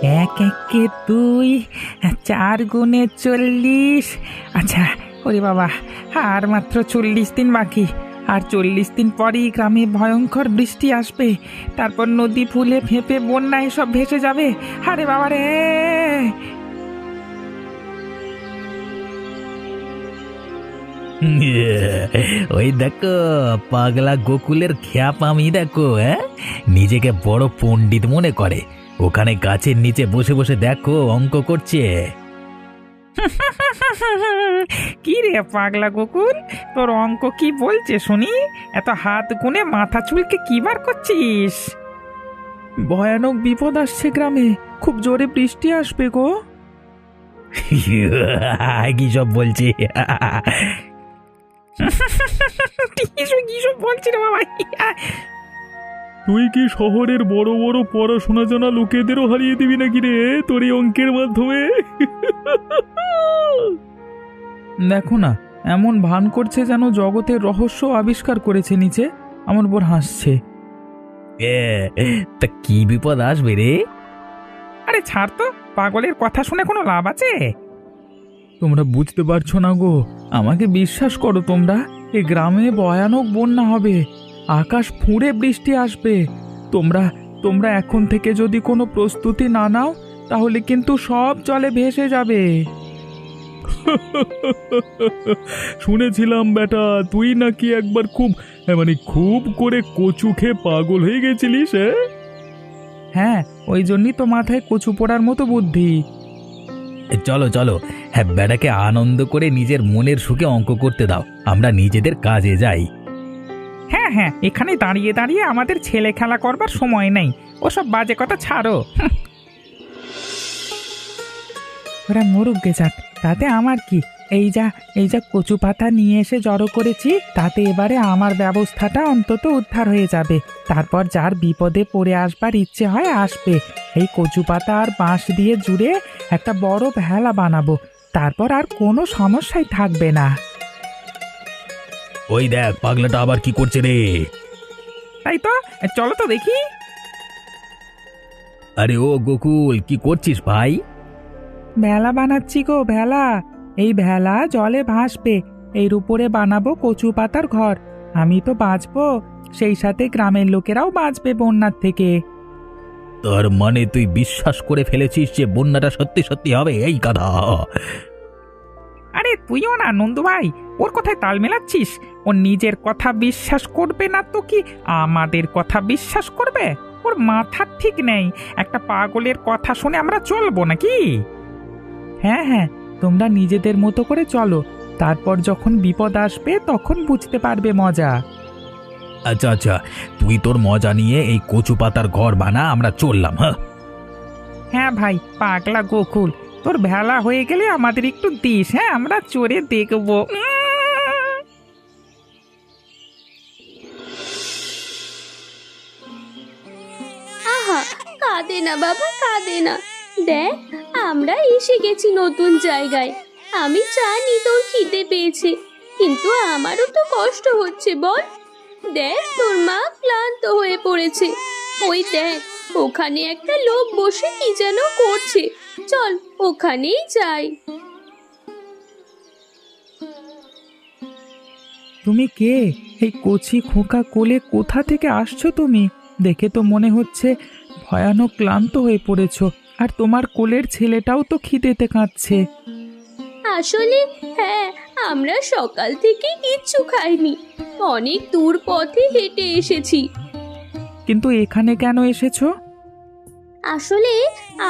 এক একে দুই, 4 গুণে 40। আচ্ছা, ওরে বাবা, আর মাত্র 40 দিন বাকি। আর 40 দিন পরই গ্রামে ভয়ঙ্কর বৃষ্টি আসবে। তারপর নদী ফুলে ফেঁপে বন্যায় সব ভেসে যাবে। আরে বাবা রে! ওই দেখো, পাগলা গোকুলের খ্যাপ আমি দেখো। নিজেকে বড় পণ্ডিত মনে করে, ওখানে গাছের নিচে বসে বসে দেখো অঙ্ক করছে। কি রে পাগলা গোকুল, তোর অঙ্ক কি বলছে শুনি? এত হাত গুনে মাথা চুলকে কি বার করছিস? ভয়ানক বিপদ আসছে গ্রামে, খুব জোরে বৃষ্টি আসবে গো। কি সব বলছি? কি সব বলছি রে বাবা? তুই কি শহরের বড় বড় পড়াশোনা জানা লোকেদেরও হারিয়ে দিবি নাকি রে তোর এই অঙ্কের মাধ্যমে? দেখো না, এমন ভান করছে যেন জগতের রহস্য আবিষ্কার করেছে নিচে। আমার উপর হাসছে। তা কি বিপদ আসবে রে? আরে ছাড় তো, পাগলের কথা শুনে কোনো লাভ আছে? তোমরা বুঝতে পারছো না গো, আমাকে বিশ্বাস করো তোমরা, এই গ্রামে ভয়ানক বন্যা হবে, আকাশ ফুঁড়ে বৃষ্টি আসবে। তোমরা তোমরা এখন থেকে যদি কোনো প্রস্তুতি না নাও, তাহলে কিন্তু সব জলে ভেসে যাবে। শুনেছিলাম বেটা তুই নাকি একবার খুব করে কচু খেয়ে পাগল হয়ে গেছিলিস। হ্যাঁ, ওই জন্যই তো মাথায় কচু পোড়ার মতো বুদ্ধি। চলো চলো, বেটাকে আনন্দ করে নিজের মনের সুখে অঙ্ক করতে দাও, আমরা নিজেদের কাজে যাই। হ্যাঁ হ্যাঁ, এখানে দাঁড়িয়ে দাঁড়িয়ে আমাদের ছেলে খেলা করবার সময় নেই। ওসব বাজে কথা ছাড়ো। ওরা মরুক গে যাক, তাতে আমার কি? এই যা কচু পাতা নিয়ে এসে জড়ো করেছি, তাতে এবারে আমার ব্যবস্থাটা অন্তত উদ্ধার হয়ে যাবে। তারপর যার বিপদে পড়ে আসবার ইচ্ছে হয় আসবে। এই কচু পাতা আর বাঁশ দিয়ে জুড়ে একটা বড় ভেলা বানাবো, তারপর আর কোনো সমস্যাই থাকবে না। ওই দেখ, পাগলাটা আবার কি করছে রে? তাই তো, চলো তো দেখি। আরে ও গোকুল, কি করছিস ভাই? ভেলা বানাচ্ছি গো, ভেলা। এই ভেলা জলে ভাসবে, এর উপরে বানাবো কচু পাতার ঘর। আমি তো বাঁচবো, সেই সাথে গ্রামের লোকেরাও বাঁচবে বন্যার থেকে। তার মানে তুই বিশ্বাস করে ফেলেছিস যে বন্যাটা সত্যি সত্যি হবে? এই গাধা! আরে তুইও না নন্দু ভাই, ওর কথায় তাল মেলাচ্ছিস। ও নিজের কথা বিশ্বাস করবে না তো কি আমাদের কথা বিশ্বাস করবে? ওর মাথা ঠিক নেই। একটা পাগলের কথা শুনে আমরা চলবো নাকি? হ্যাঁ হ্যাঁ, তোমরা নিজেদের মতো করে চলো, তারপর যখন বিপদ আসবে তখন বুঝতে পারবে মজা। আচ্ছা আচ্ছা, তুই তোর মজা নিয়ে এই কচু পাতার ঘর বানা, আমরা চললাম। হ্যাঁ হ্যাঁ ভাই পাগলা গোকুল, তোর ভেলা হয়ে গেলে আমাদের একটু দিস। হ্যাঁ, আমরা চড়ে দেখবো। আহা, কাঁদে না বাবা, কাঁদে না। দেখ, আমরা এসে গেছি নতুন জায়গায়। আমি জানি তোর খিদে পেয়েছে, কিন্তু আমারও তো কষ্ট হচ্ছে বল। দেখ, তোর মা ক্লান্ত হয়ে পড়েছে। ওই দেখ, ওখানে একটা লোক বসে কি যেন করছে। চল ওখানেই যাই। তুমি কে? এই কচি খোকা কোলে কোথা থেকে আসছো তুমি? দেখে তো মনে হচ্ছে ভয়ানক ক্লান্ত হয়ে পড়েছো, আর তোমার কোলের ছেলেটাও তো খিদেতে কাঁদছে। আসলে হ্যাঁ, আমরা সকাল থেকে কিচ্ছু খাইনি, অনেক দূর পথে হেঁটে এসেছি। কিন্তু এখানে কেন এসেছো? আসলে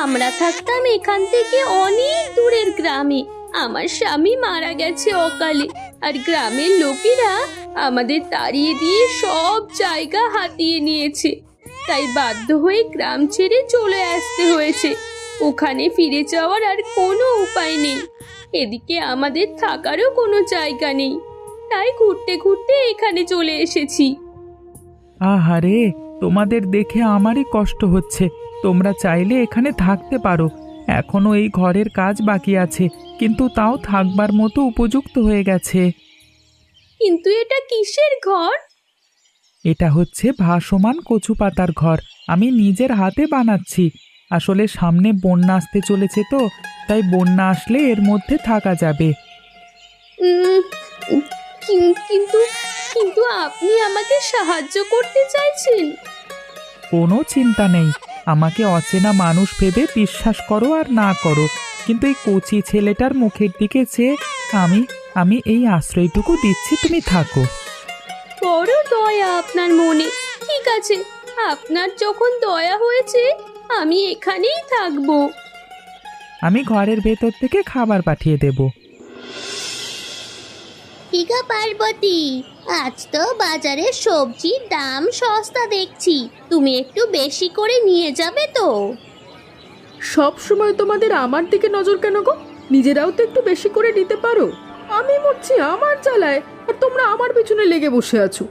আমরা থাকতাম এখান থেকে অনেক দূরের গ্রামে। আমার স্বামী মারা গেছে অকালে, আর গ্রামের লোকেরা আমাদের তাড়িয়ে দিয়ে সব জায়গা হাতিয়ে নিয়েছে। তাই বাধ্য হয়ে গ্রাম ছেড়ে চলে আসতে হয়েছে। ওখানে ফিরে যাওয়ার আর কোনো উপায় নেই। এদিকে আমাদের থাকারও কোনো জায়গা নেই, তাই ঘুরতে ঘুরতে এখানে চলে এসেছি। আহারে, তোমাদের দেখে আমারই কষ্ট হচ্ছে। তোমরা চাইলে এখানে থাকতে পারো, এখনো এই ঘরের কাজ বাকি আছে, কিন্তু তাও থাকবার মতো উপযুক্ত হয়ে গেছে। কিন্তু এটা কিসের ঘর? এটা হচ্ছে ভাসমান কচু পাতার ঘর, আমি নিজের হাতে বানাচ্ছি। আসলে সামনে বন্যা আসতে চলেছে তো, তাই বন্যা আসলে এর মধ্যে থাকা যাবে। উম, কিন্তু কিন্তু আপনি আমাকে সাহায্য করতে চাইছেন? কোনো চিন্তা নেই, আমাকে অচেনা মানুষ ভেবে বিশ্বাস করো আর না করো, কিন্তু এই কচি ছেলেটার মুখের দিকে চেয়ে আমি আমি এই আশ্রয়টুকু দিচ্ছি, তুমি থাকো। বড় দয়া আপনার মনে। ঠিক আছে, আপনার যখন দয়া হয়েছে আমি এখানেই থাকবো। আমি ঘরের ভেতর থেকে খাবার পাঠিয়ে দেব। কি গো পার্বতী, আজ তো বাজারে সবজির দাম সস্তা দেখছি, তুমি একটু বেশি করে নিয়ে যাবে তো? সব সময় তোমাদের আমার দিকে নজর কেন গো? নিজেরাও তো একটু বেশি করে নিতে পারো। আমি মরছি আমার জ্বালায়, আর তোমরা আমার পিছনে লেগে বসে আছো।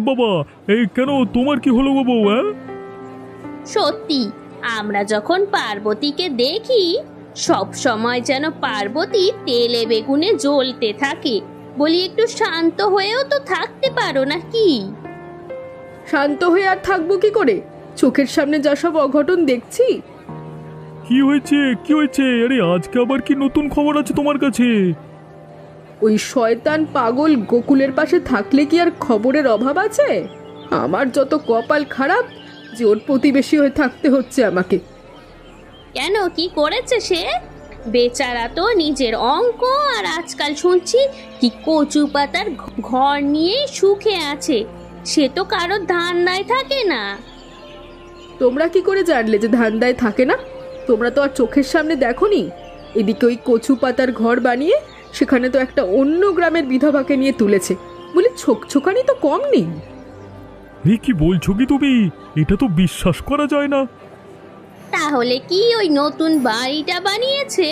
বাবা, এই কেন, তোমার কি হলো গো বউ? সত্যি, আমরা যখন পার্বতীকে দেখি সব সময় যেন পার্বতী তেলে বেগুনে জ্বলতে থাকে। বলি একটু শান্ত হয়েও তো থাকতে পারো নাকি? শান্ত হয়ে আর থাকবো কি করে? চোখের সামনে যা সব অঘটন দেখছি। কি হয়েছে, কি হয়েছে? আরে আজকে আবার কি নতুন খবর আছে তোমার কাছে? ওই শয়তান পাগল গোকুলের পাশে থাকলে কি আর খবরের অভাব আছে? আমার যত কপাল খারাপ যে ওর প্রতিবেশী হয়ে থাকতে হচ্ছে আমাকে। কেন, কি করেছে সে? বেচারা তো নিজের অঙ্ক, আর আজকাল শুনছি কি কচু পাতার ঘর নিয়ে সুখে আছে। সে তো কারো ধান্দায় থাকে না। তোমরা কি করে জানলে যে ধান্দায় থাকে না? তোমরা তো আর চোখের সামনে দেখোনি। এদিকে ওই কচু পাতার ঘর বানিয়ে সেখানে তো একটা অন্য গ্রামের বিধবাকে নিয়ে তুলেছে বলে ছোকছোকানি তো কম নেই। এই কি বলছো কি তুমি? এটা তো বিশ্বাস করা যায় না। তাহলে কি ওই নতুন বাড়িটা বানিয়েছে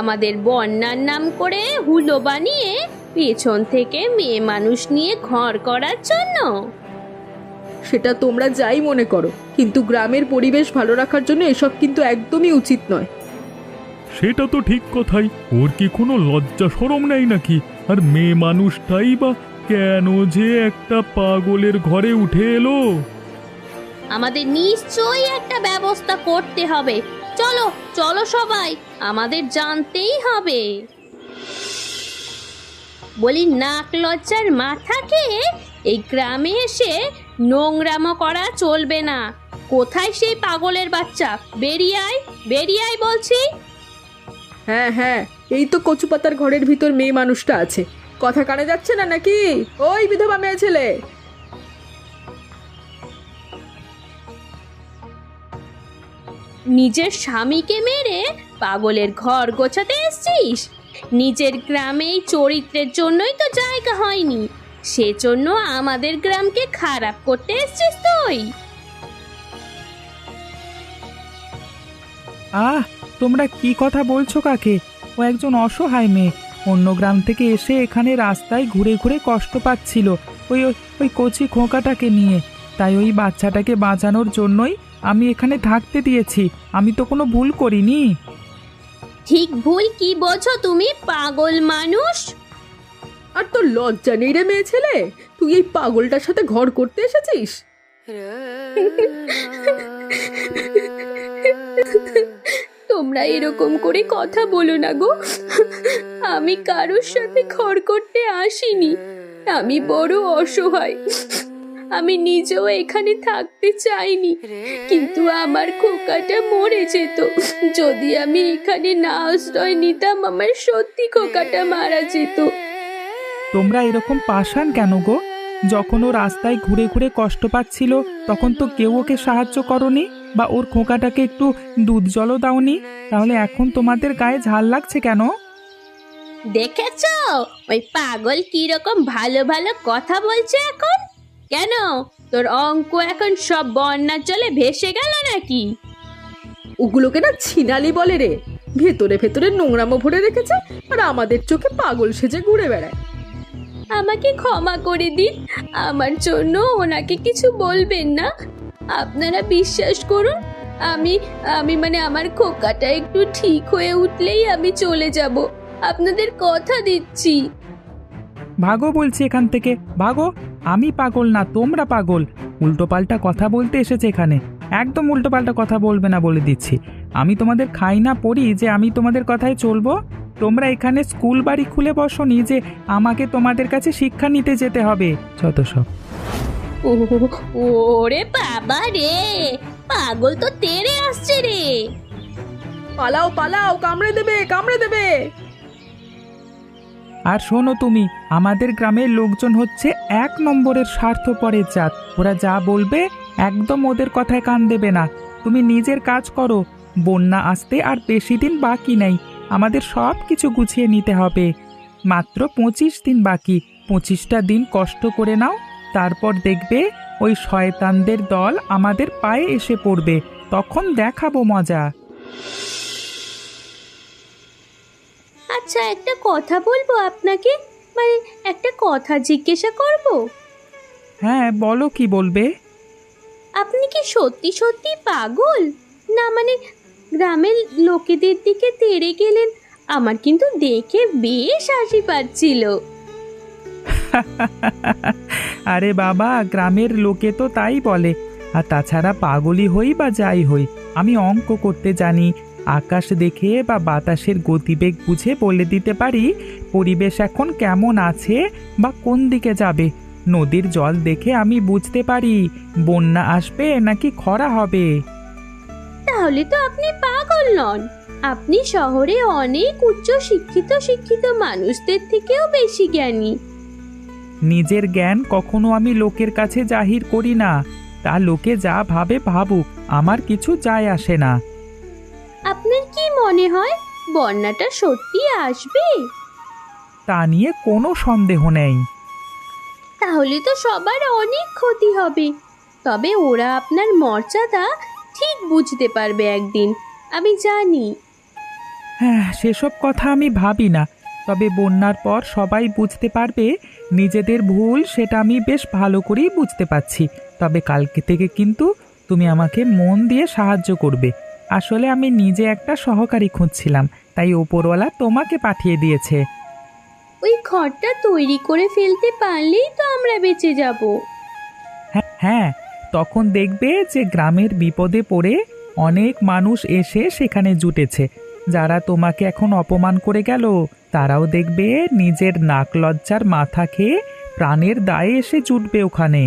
আমাদের বন্যার নাম করে হুলো বানিয়ে পেছন থেকে মেয়ে মানুষ নিয়ে ঘর করার জন্য? সেটা তোমরা যাই মনে করো, কিন্তু গ্রামের পরিবেশ ভালো রাখার জন্য এসব কিন্তু একদমই উচিত নয়। সেটা তো ঠিক কথাই, ওর কি কোনো লজ্জা শরম নেই নাকি? আর মেয়ে মানুষটাই বা কেন যে একটা পাগলের ঘরে উঠে এলো? আমাদের নিশ্চয়ই একটা ব্যবস্থা করতে হবে। চলো চলো সবাই, আমাদের জানতেই হবে। বলি, নাক লজ্জার মাথা খেয়ে এই গ্রামে এসে নোংরামো করা চলবে না। কোথায় সেই পাগলের বাচ্চা? বেরিয়ে আয়, বেরিয়ে আয় বলছি। হ্যাঁ হ্যাঁ, এই তো কচু পাতার ঘরের ভিতর মেয়ে মানুষটা আছে। কথা কানে যাচ্ছে না নাকি? ওই বিধবা মেয়ে ছেলে, নিজের স্বামীকে মেরে পাগলের ঘর গোছাতে এসছিস? নিজের গ্রামেই চরিত্রের জন্যই তো জায়গা হয়নি, সেজন্য আমাদের গ্রামকে খারাপ করতে এসছিস তুই? আহ, তোমরা কি কথা বলছো কাকে? ও একজন অসহায় মেয়ে, অন্য গ্রাম থেকে এসে এখানে রাস্তায় ঘুরে ঘুরে কষ্ট পাচ্ছিল ওই ওই ওই কচি খোকাটাকে নিয়ে। তাই ওই বাচ্চাটাকে বাঁচানোর জন্যই আমি এখানে থাকতে দিয়েছি। আমি তো কোনো ভুল করিনি। ঠিক ভুল কি বোঝো তুমি, পাগল মানুষ? আর তোর লজ্জা নেই রে মেয়ে ছেলে? তুই এই পাগলটার সাথে ঘর করতে এসেছিস? তোমরা এরকম করে কথা বলো না গো। আমি কারোর সাথে ঘর করতে আসিনি, আমি বড় অসহায়। আমি নিজেও এখানে থাকতে চাইনি, কিন্তু আমার খোকাটা মরে যেত। যদি আমি এখানে না আশ্রয় নিতাম, আমার সত্যি খোকাটা মারা যেত। তোমরা এরকম পাষাণ কেন গো? যখন ও রাস্তায় ঘুরে ঘুরে কষ্ট পাচ্ছিল তখন তো কেউ ওকে সাহায্য করনি, বা ওর খোকাটাকে একটু দুধ জলও দাওনি। তাহলে এখন তোমাদের গায়ে ঝাল লাগছে কেন? দেখেছো ওই পাগল কিরকম ভালো ভালো কথা বলছে এখন? কেন, তোর অঙ্ক এখন সব বন্যার জলে ভেসে গেল নাকি? ওগুলোকে না ছিনালি বলে রে। ভেতরে ভেতরে নোংরামো ভরে রেখেছে, আর আমাদের চোখে পাগল সেজে ঘুরে বেড়ায়। আমাকে ক্ষমা করে দিন, আমার জন্য ওনাকে কিছু বলবেন না। আপনারা বিশ্বাস করুন, আমি আমি মানে আমার খোকাটা একটু ঠিক হয়ে উঠলেই আমি চলে যাব, আপনাদের কথা দিচ্ছি। ভাগো বলছি এখান থেকে, ভাগো। আমি পাগল না, তোমরা পাগল। উল্টোপাল্টা কথা বলতে এসেছে এখানে। একদম উল্টোপাল্টা কথা বলবে না বলে দিচ্ছি। আমি তোমাদের খাই না পড়ি যে আমি তোমাদের কথায় চলবো? তোমরা এখানে স্কুল বাড়ি খুলে বসোনি যে আমাকে তোমাদের কাছে শিক্ষা নিতে যেতে হবে। যত সব। ওরে বাবা রে, পাগল তো তেড়ে আসছে রে। পালাও পালাও, কামড়ে দেবে কামড়ে দেবে। আর শোনো তুমি, আমাদের গ্রামের লোকজন হচ্ছে 1 নম্বরের স্বার্থপরের জাত। ওরা যা বলবে একদম ওদের কথায় কান দেবে না। তুমি নিজের কাজ করো। বন্যা আসতে আর বেশি দিন বাকি নেই। আমাদের সব কিছু গুছিয়ে নিতে হবে। মাত্র 25 দিন বাকি। 25টা দিন কষ্ট করে নাও, তারপর দেখবে ওই শয়তানদের দল আমাদের পায়ে এসে পড়বে। তখন দেখাবো মজা। আচ্ছা, একটা কথা বলবো আপনাকে, মানে একটা কথা জিজ্ঞাসা করব। হ্যাঁ বলো, কি বলবে? আপনি কি সত্যি সত্যি পাগল, না মানে গ্রামের লোকেদের দিকে তেড়ে গেলেন? আমার কিন্তু দেখে বেশ হাসি পাচ্ছিল। আরে বাবা, গ্রামের লোকে তো তাই বলে। আর তাছাড়া পাগলই হই বা যাই হই, আমি অঙ্ক করতে জানি। আকাশ দেখে বা বাতাসের গতিবেগ বুঝে বলে দিতে পারি পরিবেশ এখন কেমন আছে বা কোন দিকে যাবে। নদীর জল দেখে আমি বুঝতে পারি বন্যা আসবে নাকি খরা হবে। তাহলে তো আপনি পাগল নন, আপনি শহরে অনেক উচ্চ শিক্ষিত মানুষদের থেকেও বেশি জ্ঞানী। নিজের জ্ঞান কখনো আমি লোকের কাছে জাহির করি না। তা লোকে যা ভাবে ভাবুক, আমার কিছু যায় আসে না। আপনার কি মনে হয় বন্যাটা সত্যি আসবে? তা নিয়ে কোনো সন্দেহ নেই। তাহলে তো সবার অনেক ক্ষতি হবে। তবে ওরা আপনার মর্যাদা ঠিক বুঝতে পারবে একদিন, আমি জানি। হ্যাঁ, সেসব কথা আমি ভাবি না। তবে বন্যার পর সবাই বুঝতে পারবে নিজেদের ভুল, সেটা আমি বেশ ভালো করেই বুঝতে পারছি। তবে কালকে থেকে কিন্তু তুমি আমাকে মন দিয়ে সাহায্য করবে। আসলে আমি নিজে একটা সহকারী খুঁজছিলাম, তাই ওপরওয়ালা তোমাকে পাঠিয়ে দিয়েছে। ওই ঘরটা তৈরি করে ফেলতে পারলেই তো আমরা বেঁচে যাব। হ্যাঁ হ্যাঁ, তখন দেখবে যে গ্রামের বিপদে পড়ে অনেক মানুষ এসে সেখানে জুটেছে। যারা তোমাকে এখন অপমান করে গেল, তারাও দেখবে নিজের নাক লজ্জার মাথা খেয়ে প্রাণের দায়ে এসে জুটবে ওখানে।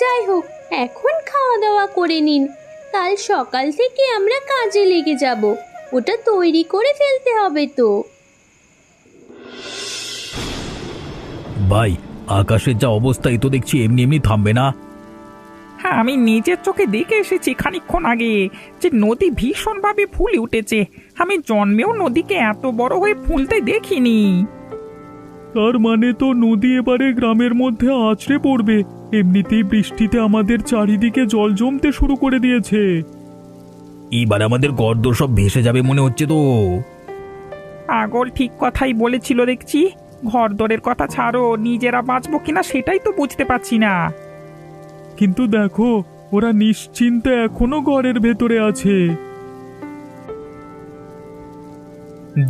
যাই হোক, এখন খাওয়া দাওয়া করে নিন। কাল সকাল থেকে আমরা কাজে লেগে যাব। ওটা তৈরি করে ফেলতে হবে তো। ভাই, আকাশের যা অবস্থা, এ তো দেখছি এমনি এমনি থামবে না। হ্যাঁ, আমি নিজের চোখে দেখে এসেছি খানিকক্ষণ আগে যে নদী ভীষণভাবে ফুলে উঠেছে। আমি জন্মেও নদীকে এত বড় হয়ে ফুলতে দেখিনি। তার মানে তো নদী এবারে গ্রামের মধ্যে আছড়ে পড়বে। এমনিতেই বৃষ্টিতে আমাদের চারিদিকে জল জমতে শুরু করে দিয়েছে। এইবার আমাদের গর্দর সব ভেসে যাবে মনে হচ্ছে তো। পাগল ঠিক কথাই বলেছিল দেখছি। ঘর দরের কথা ছাড়ো, নিজেরা বাঁচবো কিনা সেটাই তো বুঝতে পারছি না। কিন্তু দেখো, ওরা নিশ্চিন্তে এখনো ঘরের ভেতরে আছে।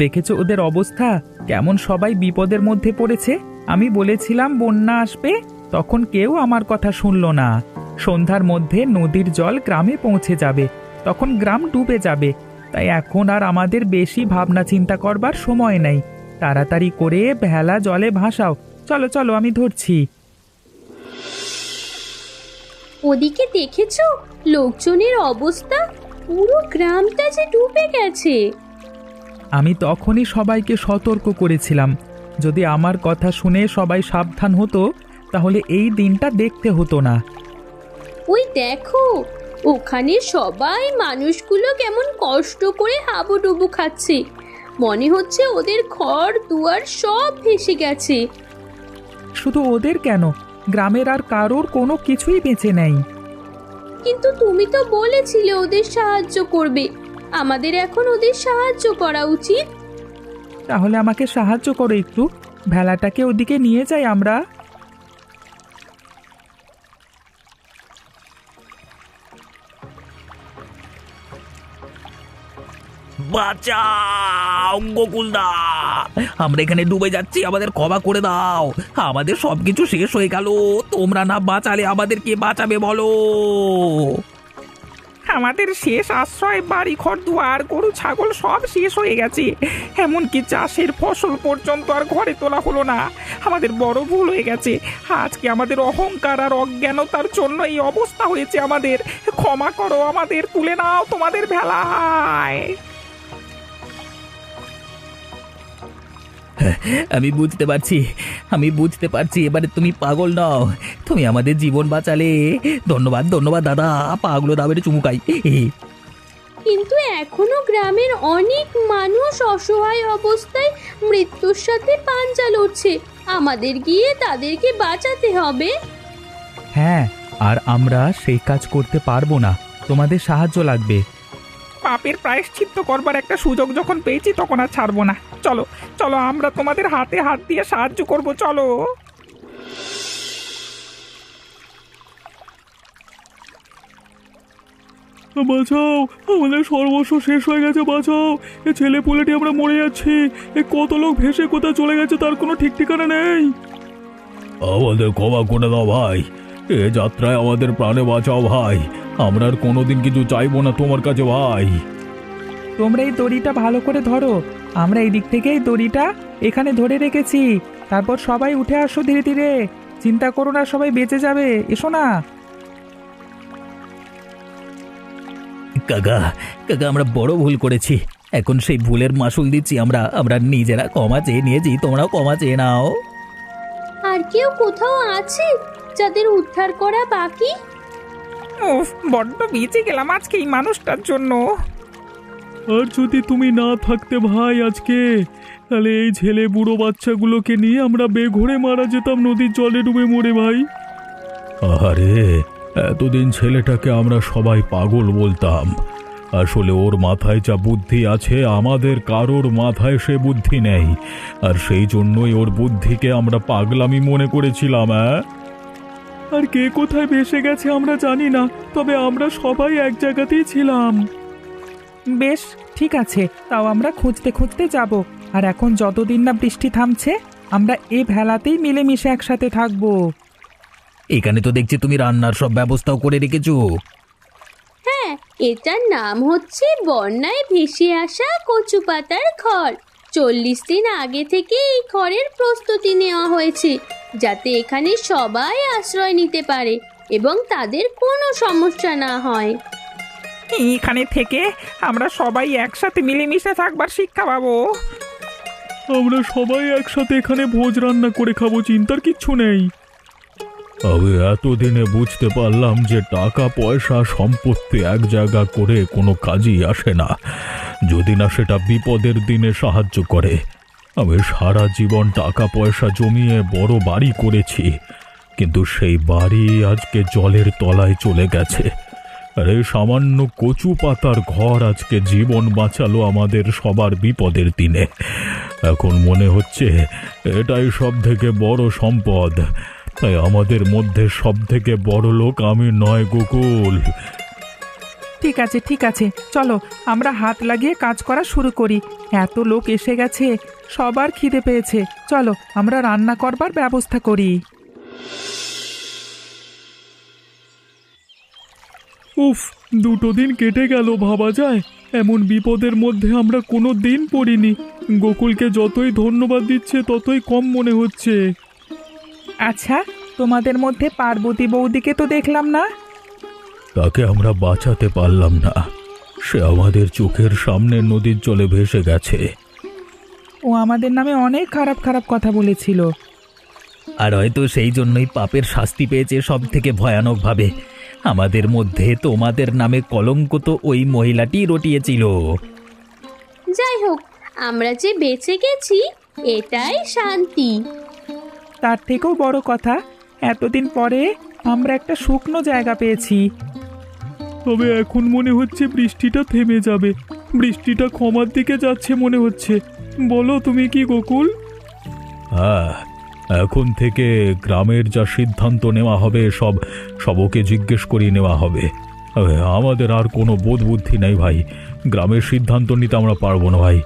দেখেছো ওদের অবস্থা, কেমন সবাই বিপদের মধ্যে পড়েছে। আমি বলেছিলাম বন্যা আসবে, তখন কেউ আমার কথা শুনলো না। সন্ধ্যার মধ্যে নদীর জল গ্রামে পৌঁছে যাবে, তখন গ্রাম ডুবে যাবে। তাই এখন আর আমাদের বেশি ভাবনা চিন্তা করবার সময় নেই। তাড়াতাড়ি করে ভেলা জলে ভাসাও। চলো চলো, আমি ধরছি। ওদিকে দেখেছো লোকজনের অবস্থা? পুরো গ্রামটা যে ডুবে গেছে। আমি তখনই সবাইকে সতর্ক করেছিলাম, যদি আমার কথা শুনে সবাই সাবধান হতো তাহলে এই দিনটা দেখতে হতো না। ওই দেখো, ওখানে সবাই মানুষগুলো কেমন কষ্ট করে হাবুডুবু খাচ্ছে। মনে হচ্ছে ওদের ঘর দুয়ার সব ভেসে গেছে। শুধু ওদের কেন, গ্রামের আর কারোর কোনো কিছুই বেঁচে নেই। কিন্তু তুমি তো বলেছিলে ওদের সাহায্য করবে। আমাদের এখন ওদের সাহায্য করা উচিত। তাহলে আমাকে সাহায্য করো একটু, ভেলাটাকে ওদিকে নিয়ে যাই আমরা। বাঁচাও গোকুলদা, আমরা এখানে ডুবে যাচ্ছি, আমাদের ক্ষমা করে দাও। আমাদের সবকিছু শেষ হয়ে গেল, তোমরা না বাঁচালে আমাদের কে বাঁচাবে বলো? আমাদের শেষ আশ্রয়, বাড়ি ঘর দুয়ার, গরু ছাগল সব শেষ হয়ে গেছে। এমনকি চাষের ফসল পর্যন্ত আর ঘরে তোলা হলো না। আমাদের বড় ভুল হয়ে গেছে। আজকে আমাদের অহংকার আর অজ্ঞানতার জন্য এই অবস্থা হয়েছে আমাদের। ক্ষমা করো আমাদের, তুলে নাও তোমাদের ভেলায়। আমি বুঝতে পারছি এবারে তুমি পাগল নও, তুমি আমাদের জীবন বাঁচালে। ধন্যবাদ ধন্যবাদ দাদা, পাগলো দাবের চুমুকাই। কিন্তু এখনো গ্রামের অনেক মানুষ অসহায় অবস্থায় মৃত্যুর সাথে পাঞ্জা লড়ছে। আমাদের গিয়ে তাদেরকে বাঁচাতে হবে। হ্যাঁ, আর আমরা সেই কাজ করতে পারবো না, তোমাদের সাহায্য লাগবে। পাপের প্রায়শ্চিত্ত করবার একটা সুযোগ যখন পেয়েছি তখন আর ছাড়বো না। চলো চলো, আমরা তোমাদের হাতে হাত দিয়ে সাহায্য করব, চলো। বাঁচাও, আমাদের সর্বস্ব শেষ হয়ে গেছে, বাঁচাও। এ ছেলে পুলেটি আমরা মরে যাচ্ছি। এ কত লোক ভেসে কোথায় চলে গেছে তার কোনো ঠিক ঠিকানা নেই। আমাদের ক্ষমা করে দাও ভাই, এ যাত্রায় আমাদের প্রাণে বাঁচাও ভাই। আমরা আর কোনোদিন কিছু চাইবো না তোমার কাছে ভাই। তোমরা এই দড়িটা ভালো করে ধরো, আমরা এই দিক থেকে এই দড়িটা এখানে ধরে রেখেছি। তারপর সবাই উঠে আসো ধীরে ধীরে, চিন্তা করো না, সবাই বেঁচে যাবে, এসো না। কাকা কাকা, আমরা বড় ভুল করেছি, এখন সেই ভুলের মাসুল দিচ্ছি আমরা। আমরা নিজেরা ক্ষমা চেয়ে নিয়েছি, তোমরাও ক্ষমা চেয়ে নাও। আর কেউ কোথাও আছে যাদের উদ্ধার করা বাকি? উফ, বড্ড বেঁচে গেলাম আজকে এই মানুষটার জন্য। আর যদি তুমি না থাকতে ভাই আজকে, তাহলে এই ছেলে বুড়ো বাচ্চাগুলোকে নিয়ে আমরা বেঘরে মারা যেতাম নদীর জলে ডুবে মরে ভাই। আরে এতদিন ছেলেটাকে আমরা সবাই পাগল বলতাম, আসলে ওর মাথায় যা বুদ্ধি আছে আমাদের কারোর মাথায় সে বুদ্ধি নেই, আর সেই জন্যই ওর বুদ্ধিকে আমরা পাগলামি মনে করেছিলাম। আর কে কোথায় ভেসে গেছে আমরা জানি না, তবে আমরা সবাই এক জায়গাতেই ছিলাম। বেশ, ঠিক আছে, তাও আমরা খুঁজতে খুঁজতে যাব। আর এখন যতদিন না বৃষ্টি থামছে আমরা এই ভেলাতেই মিলেমিশে একসাথে থাকবো। এখানে তো দেখছি তুমি রান্নার সব ব্যবস্থাও করে রেখেছো। হ্যাঁ, এটার নাম হচ্ছে বন্যায় ভেসে আসা কচু পাতার ঘর। 40 দিন আগে থেকে এই ঘরের প্রস্তুতি নেওয়া হয়েছে, যাতে এখানে সবাই আশ্রয় নিতে পারে এবং তাদের কোনো সমস্যা না হয়। এখানে থেকে আমরা সবাই একসাথে মিলেমিশে থাকবার শিক্ষা পাবো। আমরা সবাই একসাথে এখানে ভোজ রান্না করে খাবো, চিন্তার কিচ্ছু নেই। আমি এতদিনে বুঝতে পারলাম যে টাকা পয়সা সম্পত্তি এক জায়গা করে কোনো কাজই আসে না, যদি না সেটা বিপদের দিনে সাহায্য করে। আমি সারা জীবন টাকা পয়সা জমিয়ে বড় বাড়ি করেছি, কিন্তু সেই বাড়ি আজকে জলের তলায় চলে গেছে। আর এই সামান্য কচু পাতার ঘর আজকে জীবন বাঁচালো আমাদের সবার বিপদের দিনে। এখন মনে হচ্ছে এটাই সব থেকে বড় সম্পদ, তাই আমাদের মধ্যে সব থেকে বড় লোক আমি নয় গোকুল। ঠিক আছে ঠিক আছে, চলো আমরা হাত লাগিয়ে কাজ করা শুরু করি। এত লোক এসে গেছে, সবার খিদে পেয়েছে, চলো আমরা রান্না করবার ব্যবস্থা করি। উফ, 2 দিন কেটে গেল, ভাবা যায় এমন বিপদের মধ্যে আমরা কোনো দিন পড়িনি। গোকুলকে যতই ধন্যবাদ দিচ্ছে ততই কম মনে হচ্ছে। আচ্ছা, তোমাদের মধ্যে পার্বতী বৌদিকে তো দেখলাম না। তাকে আমরা বাঁচাতে পারলাম না, সে আমাদের চোখের সামনে নদীর জলে ভেসে গেছে। ও আমাদের নামে অনেক খারাপ খারাপ কথা বলেছিল। আর হয়তো সেই জন্যই পাপের শাস্তি পেয়েছে সব থেকে ভয়ানকভাবে। আমাদের মধ্যে তোমাদের নামে কলঙ্ক তো ওই মহিলাটি রটিয়েছিল। যাই হোক, আমরা যে বেঁচে গেছি এটাই শান্তি। তার থেকেও বড় কথা, এতদিন পরে আমরা একটা শুকনো জায়গা পেয়েছি। তবে এখন মনে হচ্ছে বৃষ্টিটা থেমে যাবে, বৃষ্টিটা ক্ষমার দিকে যাচ্ছে মনে হচ্ছে। বলো তুমি কি গোকুল? হ্যাঁ, এখন থেকে গ্রামের যা সিদ্ধান্ত নেওয়া হবে সব ওকে জিজ্ঞেস করিয়ে নেওয়া হবে। আমাদের আর কোনো বোধ বুদ্ধি নেই ভাই, গ্রামের সিদ্ধান্ত নিতে আমরা পারবো না ভাই,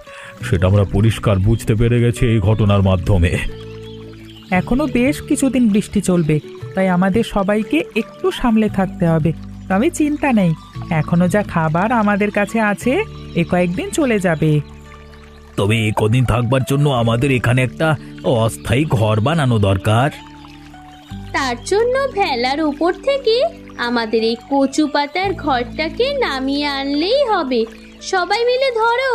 সেটা আমরা পরিষ্কার বুঝতে পেরে গেছি এই ঘটনার মাধ্যমে। এখনো বেশ কিছুদিন বৃষ্টি চলবে, তাই আমাদের সবাইকে একটু সামলে থাকতে হবে। তবে চিন্তা নেই, এখনো যা খাবার আমাদের কাছে আছে এ কয়েকদিন চলে যাবে। তবে এ কদিন থাকবার জন্য আমাদের এখানে একটা অস্থায়ী ঘর বানানো দরকার। তার জন্য ভেলার উপর থেকে আমাদের এই কচু পাতার ঘরটাকে নামিয়ে আনলেই হবে। সবাই মিলে ধরো।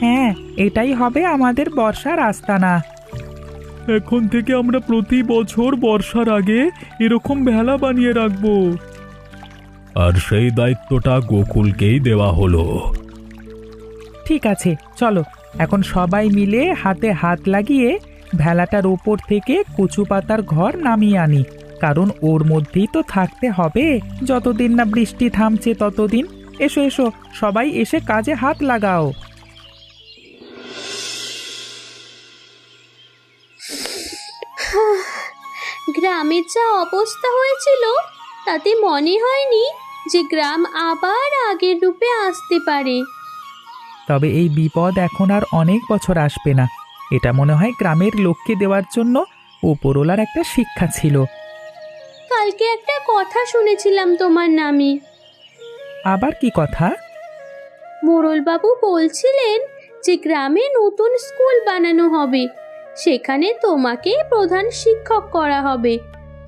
হ্যাঁ, এটাই হবে আমাদের বর্ষার আস্তানা। এখন থেকে আমরা প্রতি বছর বর্ষার আগে এরকম ভেলা বানিয়ে রাখবো। আর সেই দায়িত্বটা গোকুলকেই দেওয়া হলো। ঠিক আছে, চলো এখন সবাই মিলে হাতে হাত লাগিয়ে ভেলাটার ওপর থেকে কচু পাতার ঘর নামিয়ে আনি, কারণ ওর মধ্যেই তো থাকতে হবে যতদিন না বৃষ্টি থামছে ততদিন। এসো এসো, সবাই এসে কাজে হাত লাগাও। গ্রামের যা অবস্থা হয়েছিল তাতে মনে হয়নি যে গ্রাম আবার আগের রূপে আসতে পারে। তবে এই বিপদ এখন আর অনেক বছর আসবে না। এটা মনে হয় গ্রামের লোককে দেওয়ার জন্য উপরওয়ালার একটা শিক্ষা ছিল। কালকে একটা কথা শুনেছিলাম তোমার নামে। আবার কি কথা? মোড়লবাবু বলছিলেন যে গ্রামে নতুন স্কুল বানানো হবে, সেখানে তোমাকে প্রধান শিক্ষক করা হবে,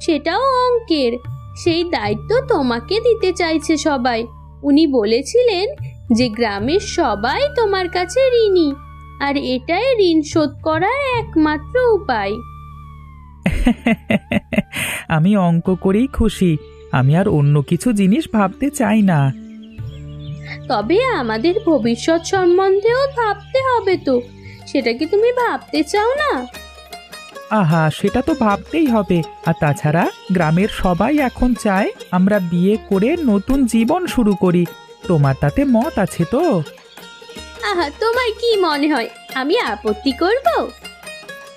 সেটাও অঙ্কের। সেই দায়িত্ব তোমাকে দিতে চাইছে সবাই। উনি বলেছিলেন যে গ্রামের সবাই তোমার কাছে ঋণী, আর এটাই ঋণ শোধ করার একমাত্র উপায়। আমি অঙ্ক করেই খুশি। আমি আর অন্য কিছু জিনিস ভাবতে চাই না। তবে আমাদের ভবিষ্যৎ সম্বন্ধেও ভাবতে হবে তো, সেটা কি তুমি ভাবতে চাও না? আহা, সেটা তো ভাবতেই হবে। আর তাছাড়া গ্রামের সবাই এখন চায় আমরা বিয়ে করে নতুন জীবন শুরু করি। তোমার তাতে মত আছে তো? আহা, তোমার কি মনে হয় আমি আপত্তি করব?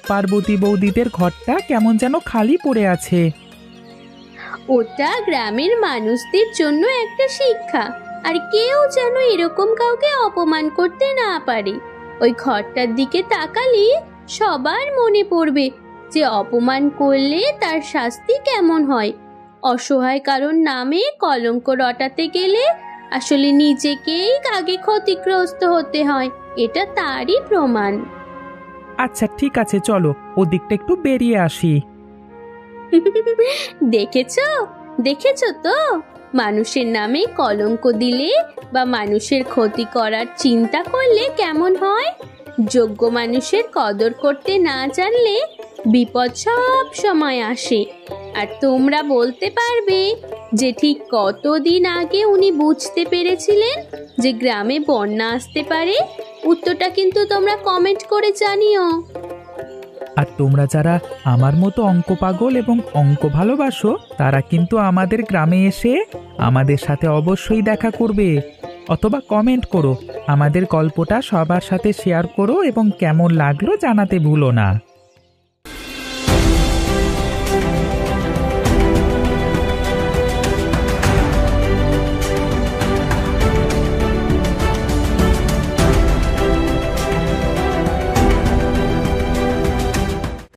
পার্বতী বৌদিদের ঘরটা কেমন যেন খালি পড়ে আছে। ওটা গ্রামের মানুষদের জন্য একটা শিক্ষা, আর কেউ যেন এরকম কাউকে অপমান করতে না পারে। ওই ঘরটার দিকে তাকালে সবার মনে পড়বে যে অপমান করলে তার শাস্তি কেমন হয়। অসহায় কারণ নামে কলঙ্ক রটাতে গেলে আসলে নিজেকেই আগে ক্ষতিগ্রস্ত হতে হয়, এটা তারই প্রমাণ। আচ্ছা ঠিক আছে, চলো ওদিকটা একটু বেরিয়ে আসি। দেখেছো দেখেছো তো, মানুষের নামে কলঙ্ক দিলে বা মানুষের ক্ষতি করার চিন্তা করলে কেমন হয়। যোগ্য মানুষের কদর করতে না জানলে বিপদ সব সময় আসে। আর তোমরা বলতে পারবে যে ঠিক কতদিন আগে উনি বুঝতে পেরেছিলেন যে গ্রামে বন্যা আসতে পারে? উত্তরটা কিন্তু তোমরা কমেন্ট করে জানিও। আর তোমরা যারা আমার মতো অঙ্ক পাগল এবং অঙ্ক ভালোবাসো তারা কিন্তু আমাদের গ্রামে এসে আমাদের সাথে অবশ্যই দেখা করবে, অথবা কমেন্ট করো। আমাদের গল্পটা সবার সাথে শেয়ার করো এবং কেমন লাগলো জানাতে ভুলো না।